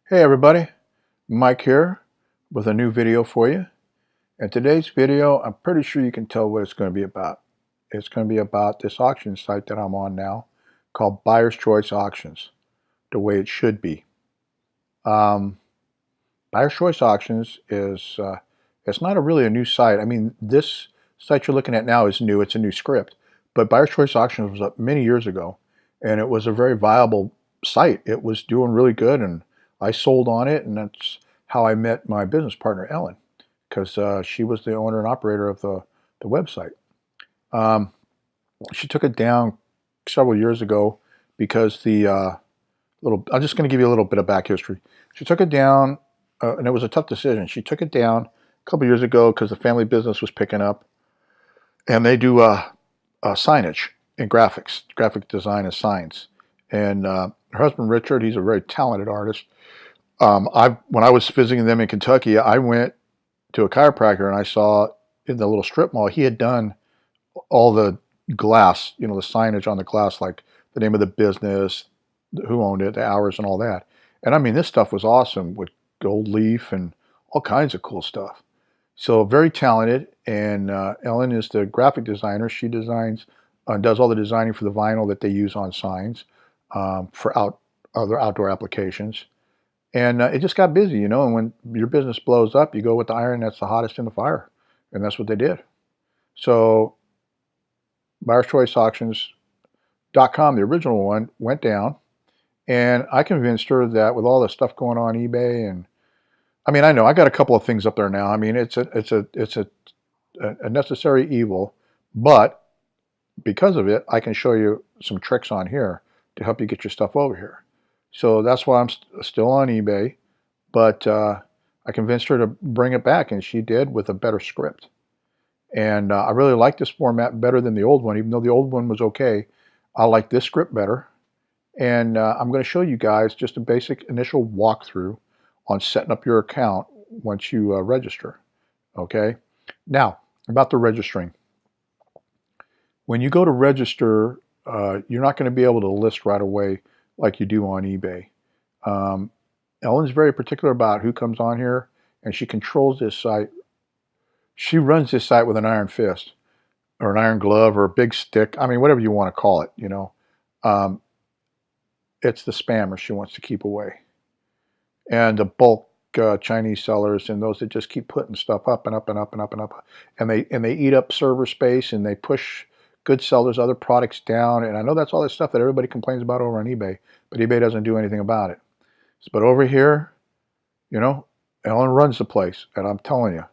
Hey everybody, Mike here with a new video for you. In today's video, I'm pretty sure you can tell what it's going to be about. It's going to be about this auction site that I'm on now called Buyer's Choice Auctions, the way it should be. Buyer's Choice Auctions is, it's not really a new site. I mean, this site you're looking at now is new. It's a new script. But Buyer's Choice Auctions was up many years ago, and it was a very viable site. It was doing really good, and I sold on it, and that's how I met my business partner, Ellen, because she was the owner and operator of the website. She took it down several years ago because I'm just going to give you a little bit of back history. She took it down, and it was a tough decision. She took it down a couple years ago because the family business was picking up, and they do signage and graphics, graphic design and signs. And her husband, Richard, he's a very talented artist. When I was visiting them in Kentucky, I went to a chiropractor, and I saw in the little strip mall, he had done all the glass, the signage on the glass, like the name of the business, who owned it, the hours, and all that. And I mean, this stuff was awesome with gold leaf and all kinds of cool stuff. So very talented, and Ellen is the graphic designer. She designs, does all the designing for the vinyl that they use on signs for other outdoor applications. And it just got busy, and when your business blows up, you go with the iron that's the hottest in the fire. And that's what they did. So BuyersChoiceAuctions.com, the original one, went down. And I convinced her that with all the stuff going on eBay, and I mean, I know I got a couple of things up there now. I mean, it's a necessary evil, but because of it, I can show you some tricks on here to help you get your stuff over here. So that's why I'm still on eBay, but I convinced her to bring it back, and she did with a better script. And I really like this format better than the old one, even though the old one was okay. I like this script better. And I'm going to show you guys just a basic initial walkthrough on setting up your account once you register. Okay? Now, about the registering. When you go to register, you're not going to be able to list right away like you do on eBay. Ellen's very particular about who comes on here, and she controls this site. She runs this site with an iron fist, or an iron glove, or a big stick. I mean, whatever you want to call it, It's the spammers she wants to keep away. And the bulk Chinese sellers, and those that just keep putting stuff up and up and up and up and up. And they eat up server space, and they push good sellers' other products down. And I know that's all this stuff that everybody complains about over on eBay, but eBay doesn't do anything about it. But over here, Ellen runs the place, and I'm telling you,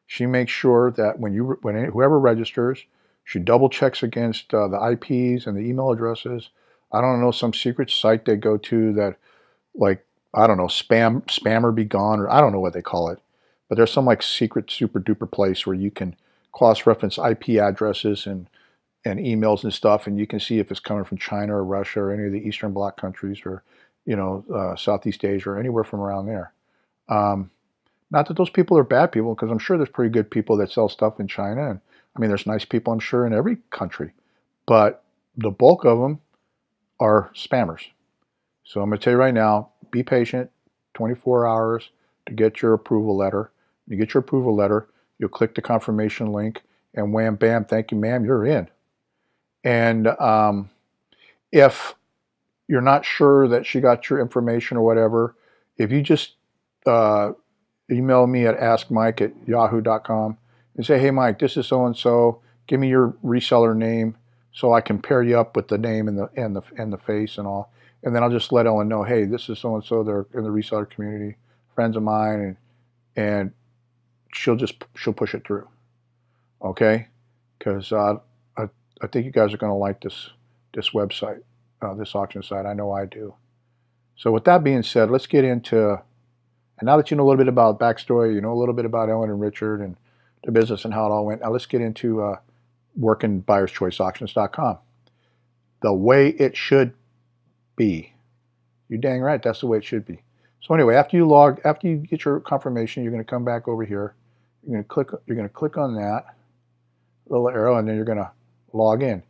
she makes sure that when whoever registers, she double checks against the IPs and the email addresses. I don't know, some secret site they go to that, like, I don't know, spammer be gone, or I don't know what they call it. But there's some like secret super duper place where you can cross-reference IP addresses and emails and stuff, and you can see if it's coming from China or Russia or any of the Eastern Bloc countries, or Southeast Asia, or anywhere from around there. Not that those people are bad people, because I'm sure there's pretty good people that sell stuff in China, and I mean, there's nice people, I'm sure, in every country, but the bulk of them are spammers. So I'm going to tell you right now, be patient, 24 hours to get your approval letter. You get your approval letter, you'll click the confirmation link, and wham, bam, thank you, ma'am, you're in. And if you're not sure that she got your information or whatever, if you just email me at askmike@yahoo.com and say, hey, Mike, this is so-and-so, give me your reseller name so I can pair you up with the name and the face and all. And then I'll just let Ellen know, hey, this is so-and-so, they're in the reseller community, friends of mine, and she'll push it through, okay? Because I think you guys are going to like this website, this auction site. I know I do. So with that being said, let's get into, and now that you know a little bit about backstory, you know a little bit about Ellen and Richard and the business and how it all went, now let's get into working BuyersChoiceAuctions.com. The way it should be. You're dang right, that's the way it should be. So anyway, after you get your confirmation, you're going to come back over here. You're going to click on that little arrow, and then you're going to log in.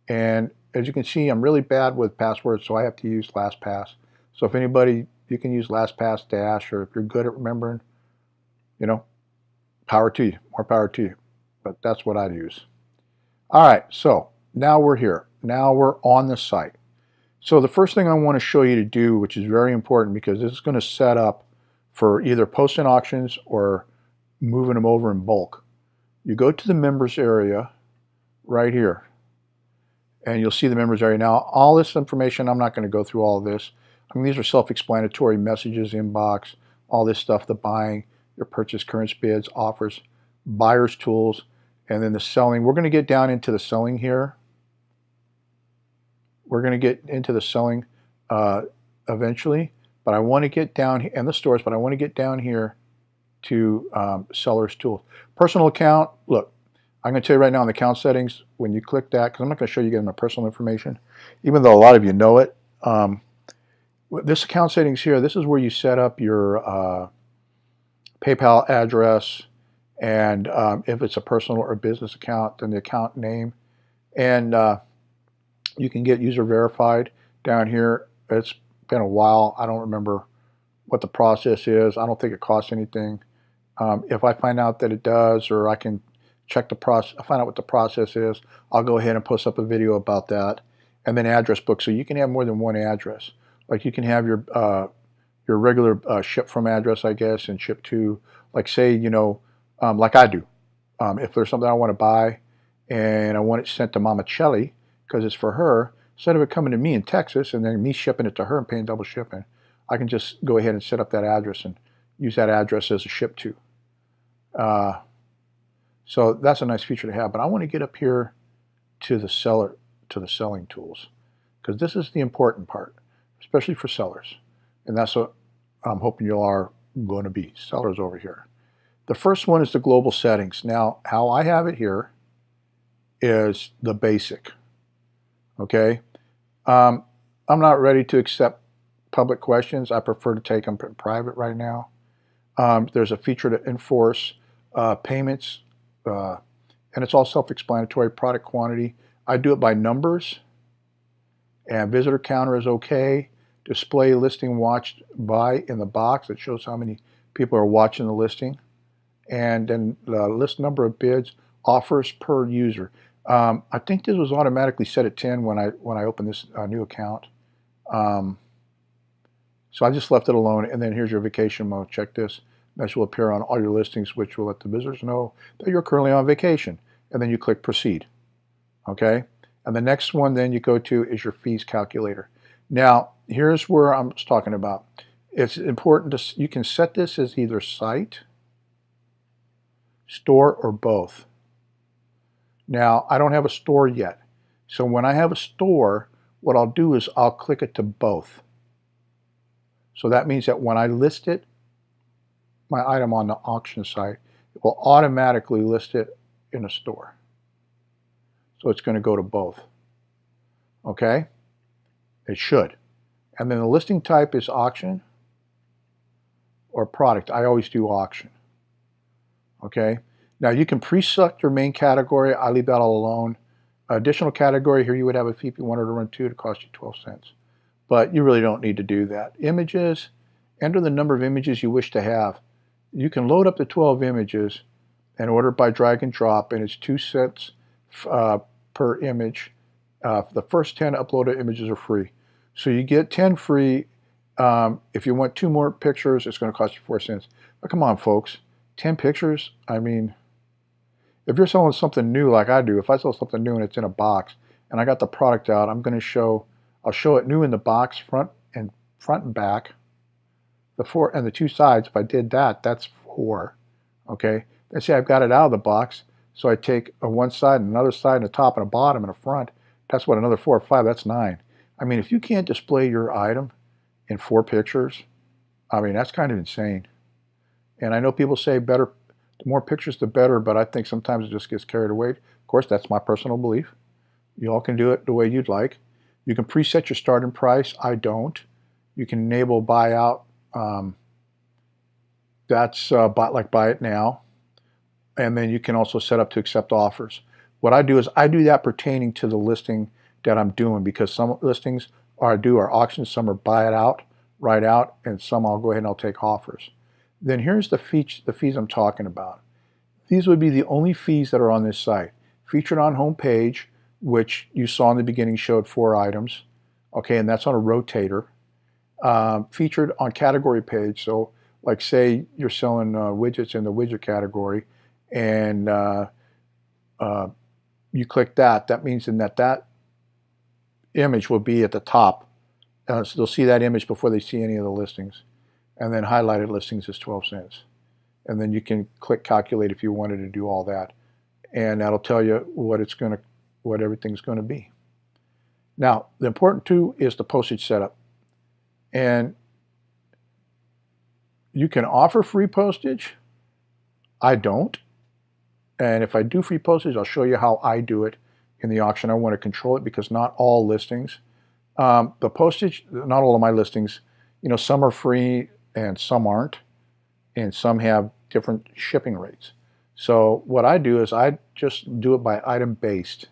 And as you can see, I'm really bad with passwords, so I have to use LastPass. So if anybody You can use LastPass Dash, or if you're good at remembering, you know, power to you, more power to you. But that's what I'd use. All right, so now we're here. Now we're on the site. So the first thing I want to show you to do, which is very important because this is going to set up for either posting auctions or moving them over in bulk. You go to the members area right here, and you'll see the members area. Now, all this information, I'm not going to go through all of this. I mean, these are self-explanatory: messages, inbox, all this stuff, the buying, your purchase, current bids, offers, buyer's tools, and then the selling. We're going to get down into the selling here. We're going to get into the selling eventually, but I want to get down here, and the stores, but I want to get down here to seller's tools. Personal account, look, I'm going to tell you right now in the account settings, when you click that, because I'm not going to show you again my personal information, even though a lot of you know it. This account settings here, this is where you set up your PayPal address, and if it's a personal or business account, then the account name, and you can get user verified down here. It's been a while. I don't remember what the process is. I don't think it costs anything. If I find out that it does, or I can check the process, find out what the process is, I'll go ahead and post up a video about that. And then address book, so you can have more than one address. Like you can have your regular ship from address, I guess, and ship to, like, say, you know, like I do. If there's something I want to buy and I want it sent to Mama Tuccelli because it's for her, instead of it coming to me in Texas and then me shipping it to her and paying double shipping, I can just go ahead and set up that address and use that address as a ship to. So that's a nice feature to have. But I want to get up here to the seller, to the selling tools, because this is the important part, especially for sellers. And that's what I'm hoping you are going to be, sellers over here. The first one is the global settings. Now, how I have it here is the basic. Okay? I'm not ready to accept public questions. I prefer to take them in private right now. There's a feature to enforce payments, and it's all self-explanatory. Product quantity, I do it by numbers, and visitor counter is okay. Display listing watched by in the box. It shows how many people are watching the listing. And then the list number of bids, offers per user. I think this was automatically set at 10 when I opened this new account. So I just left it alone. And then here's your vacation mode. Check this. Message will appear on all your listings, which will let the visitors know that you're currently on vacation. And then you click proceed. Okay? And the next one then you go to is your fees calculator. Now, here's where I'm talking about. It's important to, you can set this as either site, store, or both. Now, I don't have a store yet. So when I have a store, what I'll do is I'll click it to both. So that means that when I list it, my item on the auction site, it will automatically list it in a store. So it's going to go to both. Okay? It should. And then the listing type is auction or product. I always do auction. Okay? Now you can pre-select your main category. I leave that all alone. Additional category, here you would have a fee if you wanted to run 2 to cost you 12 cents. But you really don't need to do that. Images, enter the number of images you wish to have. You can load up to 12 images and order by drag and drop, and it's 2 cents per image. The first 10 uploaded images are free. So you get 10 free. If you want 2 more pictures, it's going to cost you 4 cents. But come on, folks. 10 pictures? I mean, if you're selling something new like I do, if I sell something new and it's in a box and I got the product out, I'm going to I'll show it new in the box, front and back. The 4 and the 2 sides, if I did that, that's 4. Okay? Let's say I've got it out of the box, so I take a one side and another side and a top and a bottom and a front. That's what, another 4 or 5, that's 9. I mean, if you can't display your item in 4 pictures, I mean, that's kind of insane. And I know people say better, the more pictures the better, but I think sometimes it just gets carried away. Of course, that's my personal belief. You all can do it the way you'd like. You can preset your starting price. I don't. You can enable buyout. That's like buy it now. And then you can also set up to accept offers. What I do is I do that pertaining to the listing that I'm doing, because some listings are auctions, some are buy it out, right out, and some I'll go ahead and I'll take offers. Then here's the fees I'm talking about. These would be the only fees that are on this site. Featured on home page, which you saw in the beginning showed 4 items, okay, and that's on a rotator. Featured on category page, so like say you're selling widgets in the widget category, and you click that, that means then that image will be at the top. So they'll see that image before they see any of the listings. And then highlighted listings is 12 cents. And then you can click calculate if you wanted to do all that. And that'll tell you what everything's going to be. Now, the important too is the postage setup. And you can offer free postage. I don't. And if I do free postage, I'll show you how I do it in the auction. I want to control it because not all listings. The postage, not all of my listings, you know, some are free and some aren't. And some have different shipping rates. So what I do is I just do it by item based.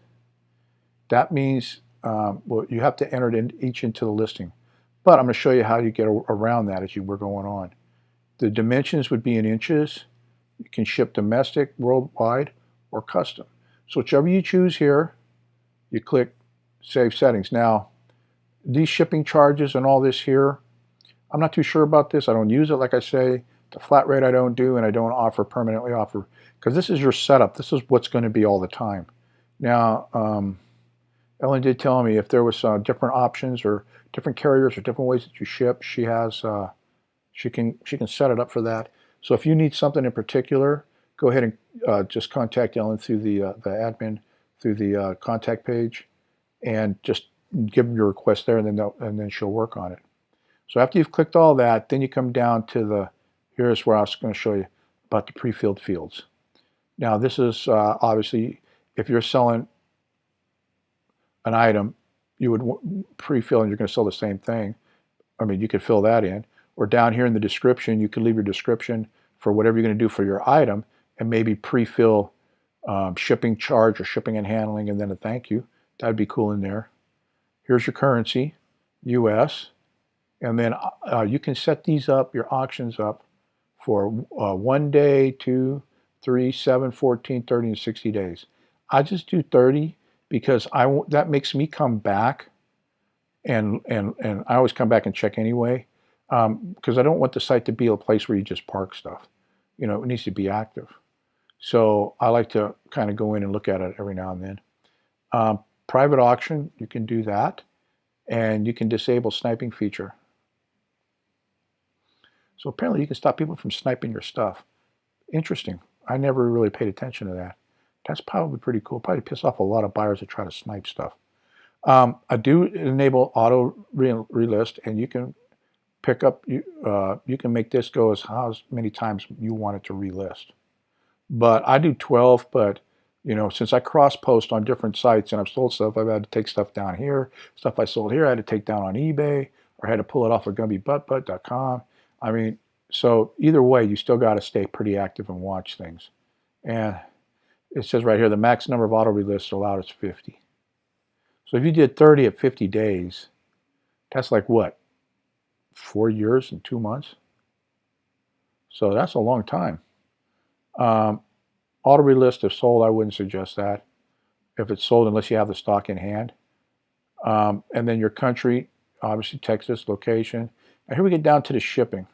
That means well, you have to enter it each into the listing. But I'm going to show you how you get around that as we're going on. The dimensions would be in inches. You can ship domestic, worldwide, or custom. So whichever you choose here, you click Save Settings. Now, these shipping charges and all this here, I'm not too sure about this. I don't use it, like I say. The flat rate I don't do, and I don't permanently offer, because this is your setup. This is what's going to be all the time. Now, Ellen did tell me if there was different options or different carriers or different ways that you ship, she has she can set it up for that. So if you need something in particular, go ahead and just contact Ellen through the admin through the contact page, and just give them your request there, and then she'll work on it. So after you've clicked all that, then you come down to the, here's where I was going to show you about the pre-filled fields. Now this is obviously, if you're selling an item, you would pre-fill and you're going to sell the same thing. I mean, you could fill that in. Or down here in the description, you could leave your description for whatever you're going to do for your item, and maybe pre-fill shipping charge or shipping and handling, and then a thank you. That'd be cool in there. Here's your currency, US. And then you can set these up, your auctions up, for 1 day, 2, 3, 7, 14, 30, and 60 days. I just do 30 because that makes me come back, and I always come back and check anyway, because I don't want the site to be a place where you just park stuff. You know, it needs to be active. So I like to kind of go in and look at it every now and then. Private auction, you can do that, and you can disable sniping feature. So apparently you can stop people from sniping your stuff. Interesting. I never really paid attention to that. That's probably pretty cool. Probably piss off a lot of buyers that try to snipe stuff. I do enable auto relist, and you can pick up, you can make this go as many times you want it to relist. But I do 12, but you know, since I cross-post on different sites and I've sold stuff, I've had to take stuff down here. Stuff I sold here I had to take down on eBay, or I had to pull it off of gumbybuttbutt.com. I mean, so either way, you still got to stay pretty active and watch things. And it says right here, the max number of auto relists allowed is 50. So if you did 30 at 50 days, that's like what? 4 years and 2 months? So that's a long time. Auto relist if sold, I wouldn't suggest that. If it's sold, unless you have the stock in hand. And then your country, obviously Texas, location. Now here we get down to the shipping.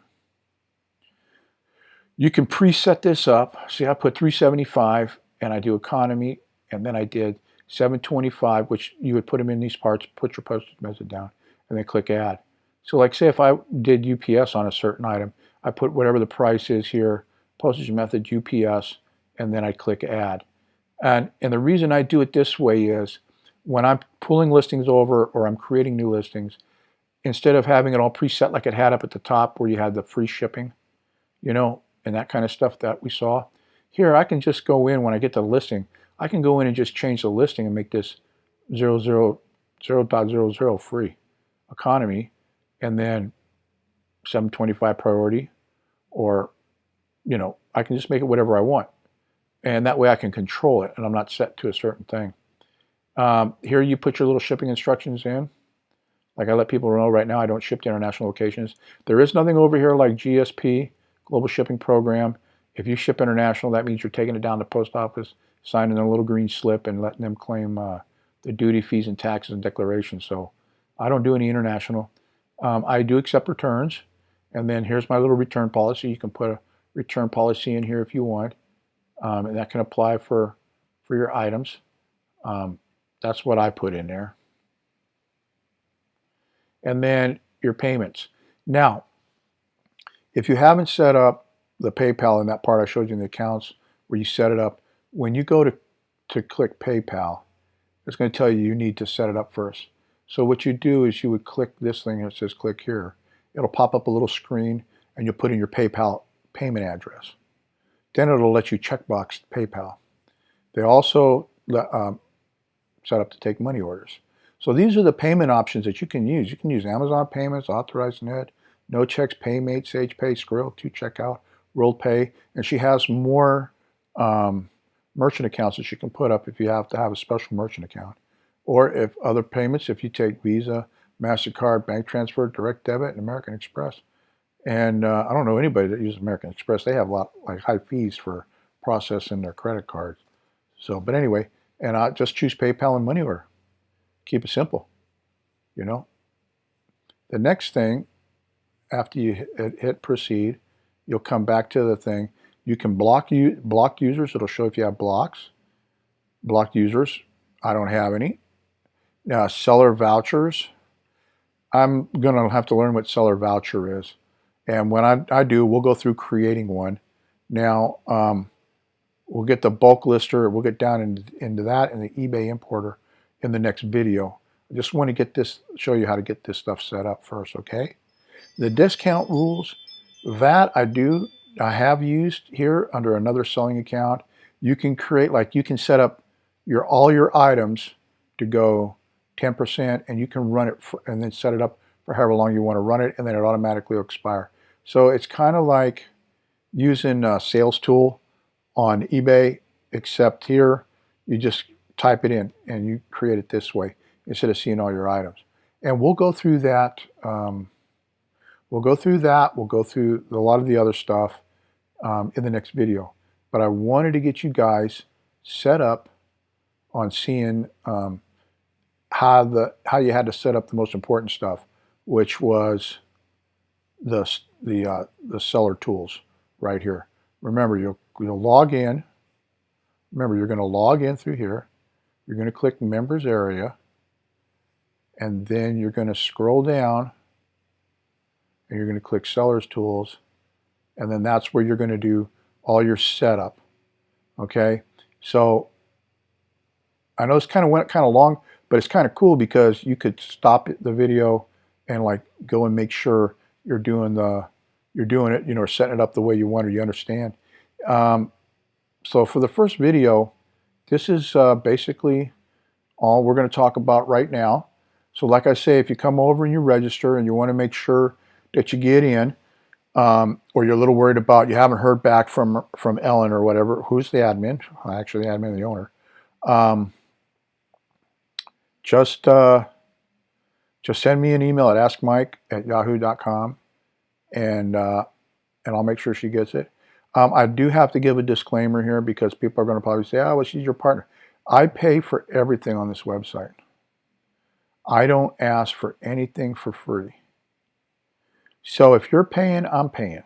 You can preset this up. See, I put $375, and I do economy, and then I did $725, which you would put them in these parts, put your postage method down, and then click add. So like say if I did UPS on a certain item, I put whatever the price is here, postage method UPS, and then I click add. And the reason I do it this way is when I'm pulling listings over or I'm creating new listings, instead of having it all preset like it had up at the top where you had the free shipping, you know, and that kind of stuff that we saw, here I can just go in when I get the listing, I can go in and just change the listing and make this 0.00 free economy, and then 725 priority, or, you know, I can just make it whatever I want. And that way I can control it, and I'm not set to a certain thing. Here you put your little shipping instructions in. Like I let people know right now, I don't ship to international locations. There is nothing over here like GSP, Global Shipping Program. If you ship international, that means you're taking it down to the post office, signing a little green slip, and letting them claim the duty, fees, and taxes and declarations. So I don't do any international. I do accept returns. And then here's my little return policy. You can put a return policy in here if you want. And that can apply for your items. That's what I put in there. And then your payments. Now, if you haven't set up the PayPal in that part I showed you in the accounts where you set it up, when you go to click PayPal, it's going to tell you you need to set it up first. So what you do is you would click this thing that says click here. It'll pop up a little screen and you'll put in your PayPal payment address. Then it'll let you checkbox PayPal. They also set up to take money orders. So these are the payment options that you can use. You can use Amazon Payments, Authorized Net, No Checks, PayMate, SagePay, Skrill, 2Checkout, RollPay, and she has more merchant accounts that you can put up if you have to have a special merchant account. Or if other payments, if you take Visa, MasterCard, bank transfer, direct debit, and American Express. And I don't know anybody that uses American Express. They have a lot like high fees for processing their credit cards. So, but anyway, and I just choose PayPal and money order. Keep it simple, you know. The next thing, after you hit proceed, you'll come back to the thing. You can block users. It'll show if you have blocks. Blocked users. I don't have any. Now, seller vouchers. I'm going to have to learn what seller voucher is. And when I do, we'll go through creating one. Now, we'll get the bulk lister. We'll get down into that and the eBay importer in the next video. I just want to get this, show you how to get this stuff set up first, okay? The discount rules, that I have used here under another selling account. You can create, like you can set up all your items to go 10%, and you can run it and then set it up for however long you want to run it, and then it automatically will expire. So it's kind of like using a sales tool on eBay, except here you just type it in and you create it this way instead of seeing all your items. And we'll go through that. We'll go through a lot of the other stuff in the next video. But I wanted to get you guys set up on seeing how you had to set up the most important stuff, which was the seller tools right here. Remember, you'll log in. Remember, you're going to log in through here. You're going to click Members Area, and then you're going to scroll down, and you're going to click Sellers Tools, and then that's where you're going to do all your setup. Okay, so I know this went kind of long, but it's kind of cool because you could stop the video and like go and make sure you're doing it, you know, or setting it up the way you want or you understand. So for the first video, this is basically all we're going to talk about right now. So like I say, if you come over and you register and you want to make sure that you get in, or you're a little worried about you haven't heard back from Ellen or whatever, who's the admin, actually the admin, the owner, just send me an email at askmike@yahoo.com, and I'll make sure she gets it. I do have to give a disclaimer here because people are going to probably say, oh, well, she's your partner. I pay for everything on this website. I don't ask for anything for free. So if you're paying, I'm paying.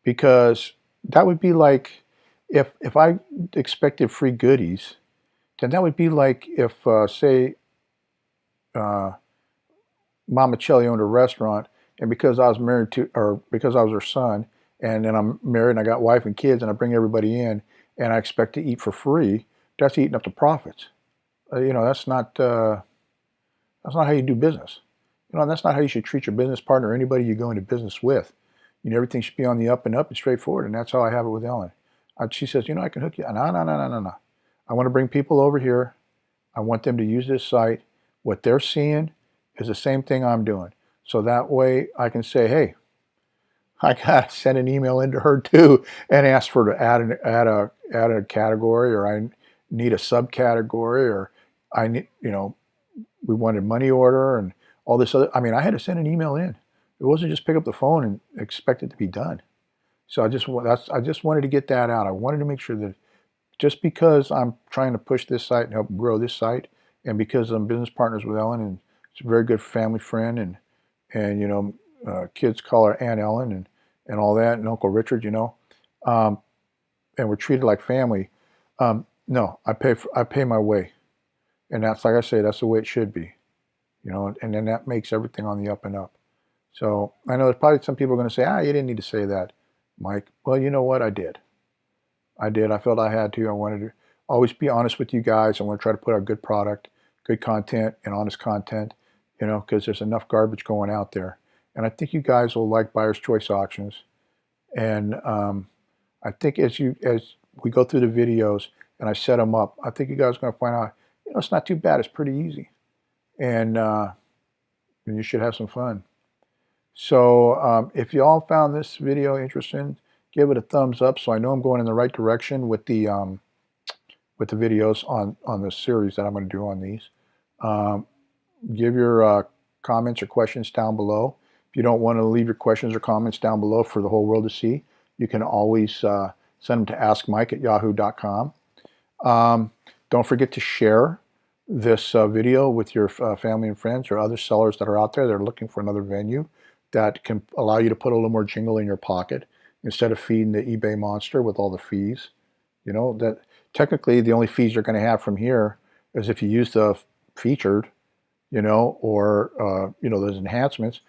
Because that would be like if I expected free goodies, then that would be like if, say, Mama Chelly owned a restaurant, and because I was married to, or because I was her son, and then I'm married and I got wife and kids and I bring everybody in and I expect to eat for free, that's eating up the profits. You know, that's not how you do business. You know, that's not how you should treat your business partner or anybody you go into business with. You know, everything should be on the up and up and straightforward, and that's how I have it with Ellen. She says, you know, I can hook you. No. I want to bring people over here. I want them to use this site. What they're seeing is the same thing I'm doing. So that way I can say, hey, I got to send an email into her too and ask for to add a category, or I need a subcategory, or I need, you know, we wanted money order, and all this other. I mean, I had to send an email in. It wasn't just pick up the phone and expect it to be done. So I just wanted to get that out. I wanted to make sure that just because I'm trying to push this site and help grow this site, and because I'm business partners with Ellen, and she's a very good family friend, and you know, kids call her Aunt Ellen and all that, and Uncle Richard, you know, um, and we're treated like family. No, I pay my way, and that's, like I say, that's the way it should be, you know, and then that makes everything on the up and up. So I know there's probably some people are going to say, you didn't need to say that, Mike. Well, you know what? I did. I did. I felt I had to. I wanted to always be honest with you guys. I want to try to put out good product, good content, and honest content, you know, because there's enough garbage going out there. And I think you guys will like Buyer's Choice Auctions. And I think as we go through the videos and I set them up, I think you guys are going to find out, you know, it's not too bad. It's pretty easy. And you should have some fun. So if you all found this video interesting, give it a thumbs up so I know I'm going in the right direction with the videos on the series that I'm going to do on these. Give your comments or questions down below. If you don't want to leave your questions or comments down below for the whole world to see, you can always send them to askmike@yahoo.com. Don't forget to share this video with your family and friends or other sellers that are out there that are looking for another venue that can allow you to put a little more jingle in your pocket instead of feeding the eBay monster with all the fees. You know, that technically the only fees you're going to have from here is if you use the featured, you know, or, you know, those enhancements.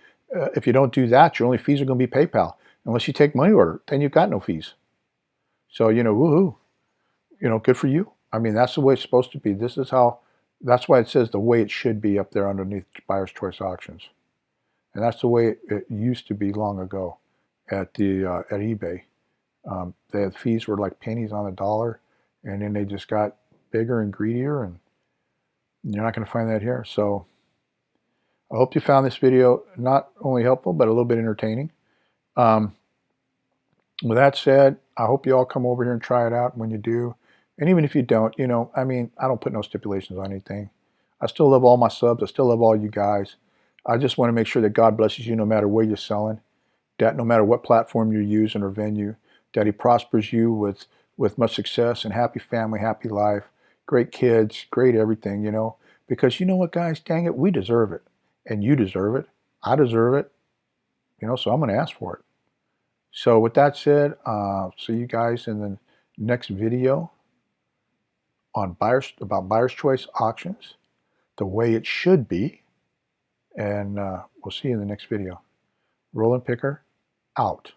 If you don't do that, your only fees are going to be PayPal. Unless you take money order, then you've got no fees. So, you know, woohoo, you know, good for you. I mean, that's the way it's supposed to be. This is how, that's why it says the way it should be up there underneath Buyer's Choice Auctions. And that's the way it used to be long ago at eBay. The fees were like pennies on the dollar, and then they just got bigger and greedier, and you're not going to find that here. So I hope you found this video not only helpful, but a little bit entertaining. With that said, I hope you all come over here and try it out. When you do, and even if you don't, you know, I mean, I don't put no stipulations on anything. I still love all my subs. I still love all you guys. I just want to make sure that God blesses you no matter where you're selling, that no matter what platform you're using or venue, that He prospers you with much success and happy family, happy life, great kids, great everything, you know. Because you know what, guys, dang it, we deserve it. And you deserve it. I deserve it. You know, so I'm going to ask for it. So with that said, see you guys in the next video on about Buyer's Choice Auctions, the way it should be. And we'll see you in the next video. Rollin Picker, out.